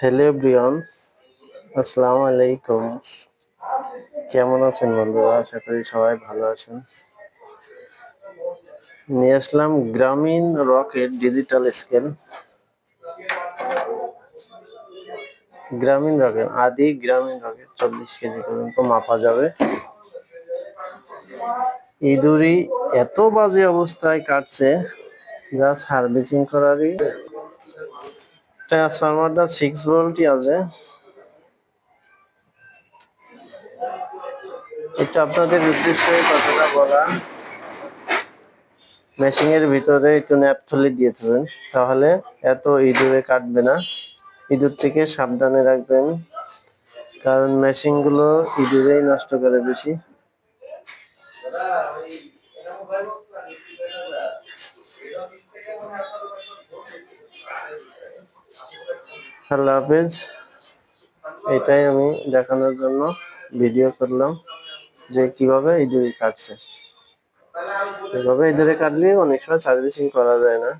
Hello everyone, আসসালামু আলাইকুম। কেমন আছেন বন্ধুরা? আশা করি সবাই ভালো আছেন। নিয়ে আসলাম গ্রামীণ রকেট ডিজিটাল স্কেল। গ্রামীণ রকেট গ্রামীণ রকেট 40 কেজি পর্যন্ত মাপা যাবে। ইঁদুরি এত বাজে অবস্থায় কাটছে, যা সার্ভিসিং করারই। ট্রান্সফরমারটা 6 ভোল্টই আছে। এটা আপনাদের উদ্দেশ্যে কথাটা বলা, মেশিনের ভিতরে একটু ন্যাপথলি দিয়ে দেবেন, তাহলে এত ইঁদুরে কাটবে না। ইঁদুর থেকে সাবধানে রাখবেন, কারণ মেশিন গুলো ইঁদুরেই নষ্ট করে বেশি। আল্লাহ হাফেজ। এটাই আমি দেখানোর জন্য ভিডিও করলাম যে কিভাবে ইঁদুরে কাটছে। এভাবে ইঁদুরে কাটলে অনেক সময় সার্ভিসিং করা যায় না।